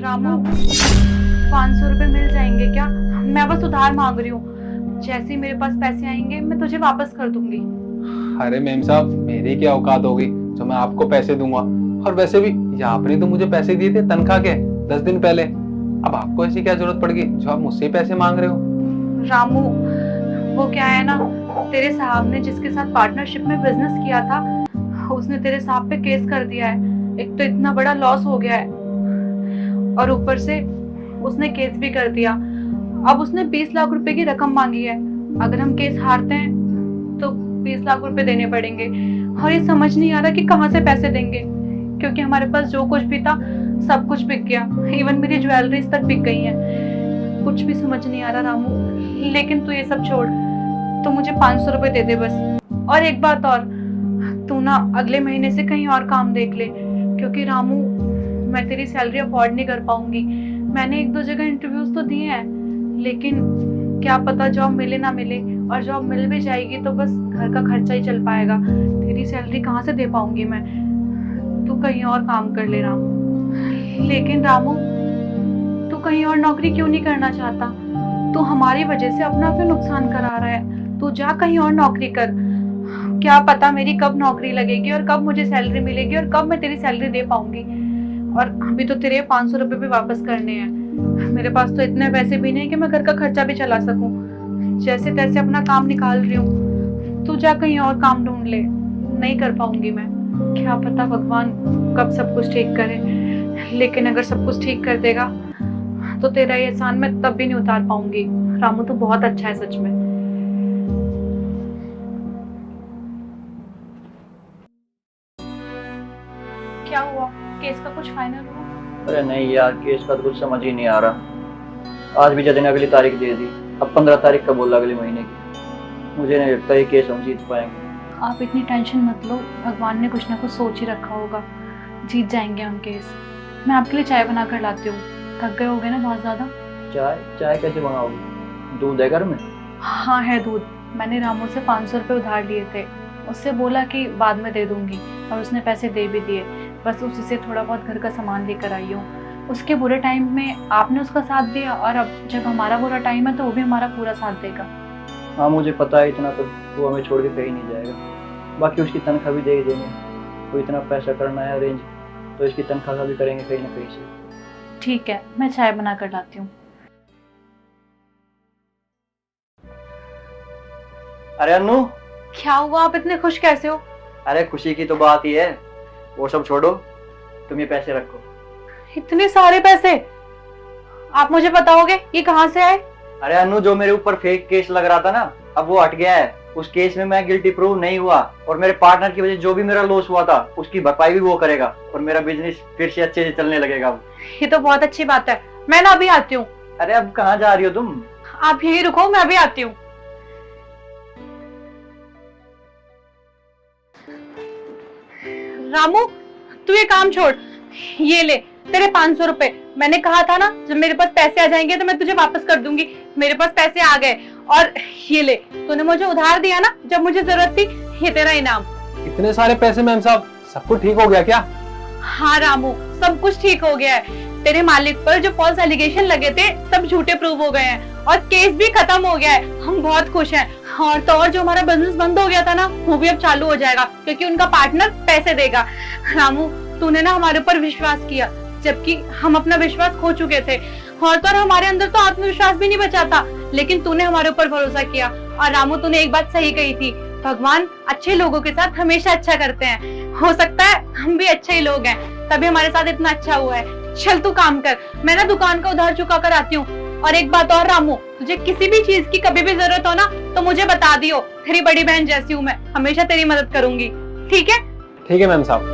रामू, 500 रुपए मिल जाएंगे क्या? मैं बस उधार मांग रही हूँ। जैसे ही मेरे पास पैसे आएंगे मैं तुझे वापस कर दूंगी। अरे मैम साहब, मेरी क्या औकात होगी जो मैं आपको पैसे दूंगा। और वैसे भी ये आपने तो मुझे पैसे दिए थे तनख्वाह के 10 दिन पहले। अब आपको ऐसी क्या जरूरत पड़ गई जो आप मुझसे पैसे मांग रहे हो? रामू, वो क्या है ना, तेरे साहब ने जिसके साथ पार्टनरशिप में बिजनेस किया था, उसने तेरे साहब पे केस कर दिया है। एक तो इतना बड़ा लॉस हो गया है और ऊपर से उसने केस भी कर दिया। अब उसने 20 लाख रुपए की रकम मांगी है। अगर हम केस हारते हैं तो 20 लाख रुपए देने पड़ेंगे और ये समझ नहीं आ रहा कि कहाँ से पैसे देंगे, क्योंकि हमारे पास जो कुछ भी था सब कुछ बिक गया। इवन मेरी ज्वेलरीज तक बिक गई है। कुछ भी समझ नहीं आ रहा रामू। लेकिन तू ये सब छोड़, तो मुझे 500 रुपए दे दे बस। और एक बात और, तू ना अगले महीने से कहीं और काम देख ले, क्योंकि रामू मैं तेरी सैलरी अफोर्ड नहीं कर पाऊंगी। मैंने 1-2 जगह इंटरव्यूज तो दिए हैं, लेकिन क्या पता जॉब मिले ना मिले, और जॉब मिल भी जाएगी तो बस घर का खर्चा ही चल पाएगा। तेरी सैलरी कहाँ से दे पाऊंगी मैं? तू कहीं और काम कर ले रामू। लेकिन रामू, तू कहीं और नौकरी क्यों नहीं करना चाहता? तू हमारी वजह से अपना क्यों नुकसान करा रहा है? तू जा कहीं और नौकरी कर। क्या पता मेरी कब नौकरी लगेगी और कब मुझे सैलरी मिलेगी और कब मैं तेरी सैलरी दे पाऊंगी। और अभी तो तेरे 500 रुपए भी वापस करने हैं। मेरे पास तो इतने पैसे भी नहीं कि मैं घर का खर्चा भी चला सकूं। जैसे तैसे अपना काम निकाल रही हूँ। तू जा कहीं और काम ढूंढ ले। नहीं कर पाऊंगी मैं। क्या पता भगवान कब सब कुछ ठीक करे, लेकिन अगर सब कुछ ठीक कर देगा तो तेरा ये एहसान मैं तब भी नहीं उतार पाऊंगी। रामू तू बहुत अच्छा है सच में। क्या हुआ? केस का कुछ फाइनल हुआ? अरे नहीं यार, केस का तो कुछ समझ ही नहीं आ रहा। आज भी जज ने अगली तारीख दे दी। अब 15 तारीख का बोला अगले महीने की। मुझे नहीं लगता ये केस हम जीत पाएंगे। आप इतनी टेंशन मत लो, भगवान ने कुछ ना कुछ सोच ही रखा होगा। जीत जाएंगे हम केस। मैं आपके लिए चाय बना कर लाती हूँ। थक गए होगे ना बहुत ज्यादा? चाय कैसे बनाओगे? दूध है घर में? हाँ है दूध। मैंने रामू से 500 रुपए उधार लिए थे। उससे बोला कि बाद में दे दूंगी, और उसने पैसे दे भी दिए। बस उसी से थोड़ा बहुत घर का सामान लेकर आई हूँ। उसके बुरे टाइम में आपने उसका साथ दिया, और अब जब हमारा बुरा टाइम है तो वो भी हमारा पूरा साथ देगा। हाँ मुझे पता है, इतना तो वो हमें छोड़ के कहीं नहीं जाएगा। बाकी उसकी तनख्वाह भी दे देंगे। तो इतना पैसा करना है अरेंज, तो इसकी तनख्वाह का भी करेंगे कहीं ना कहीं से। ठीक है, मैं चाय बना कर लाती हूँ। अरे अन्नू, क्या हुआ? आप इतने खुश कैसे हो? अरे खुशी की तो बात ही है। वो सब छोड़ो, तुम ये पैसे रखो। इतने सारे पैसे आप मुझे बताओगे ये कहाँ से आए? अरे अन्नू, जो मेरे ऊपर फेक केस लग रहा था ना, अब वो हट गया है। उस केस में मैं गिल्टी प्रूव नहीं हुआ, और मेरे पार्टनर की वजह से जो भी मेरा लॉस हुआ था उसकी भरपाई भी वो करेगा, और मेरा बिजनेस फिर से अच्छे से चलने लगेगा। ये तो बहुत अच्छी बात है। मैं ना अभी आती हूँ। अरे अब कहाँ जा रही हो तुम? आप यही रुको, मैं अभी आती हूँ। रामू, तू ये काम छोड़। ये ले तेरे 500 रुपए। मैंने कहा था ना जब मेरे पास पैसे आ जाएंगे तो मैं तुझे वापस कर दूंगी। मेरे पास पैसे आ गए। और ये ले, तूने मुझे उधार दिया ना जब मुझे जरूरत थी, ये तेरा इनाम। इतने सारे पैसे मैम साहब, सब कुछ ठीक हो गया क्या? हाँ रामू, सब कुछ ठीक हो गया है। तेरे मालिक पर जो फॉल्स एलिगेशन लगे थे सब झूठे प्रूव हो गए हैं, और केस भी खत्म हो गया है। हम बहुत खुश हैं। और तो और जो हमारा बिजनेस बंद हो गया था ना, वो भी अब चालू हो जाएगा, क्योंकि उनका पार्टनर पैसे देगा। रामू, तूने ना हमारे ऊपर विश्वास किया, जबकि हम अपना विश्वास खो चुके थे। और तो और हमारे अंदर तो आत्मविश्वास भी नहीं बचा था, लेकिन तूने हमारे ऊपर भरोसा किया। और रामू, तूने एक बात सही कही थी, भगवान अच्छे लोगों के साथ हमेशा अच्छा करते हैं। हो सकता है हम भी अच्छे ही लोग हैं, तभी हमारे साथ इतना अच्छा हुआ है। चल तू काम कर, मैं ना दुकान का उधार चुका कर आती हूँ। और एक बात और रामू, तुझे किसी भी चीज की कभी भी जरूरत हो ना तो मुझे बता दियो। तेरी बड़ी बहन जैसी हूँ मैं, हमेशा तेरी मदद करूंगी। ठीक है? ठीक है मैम साहब।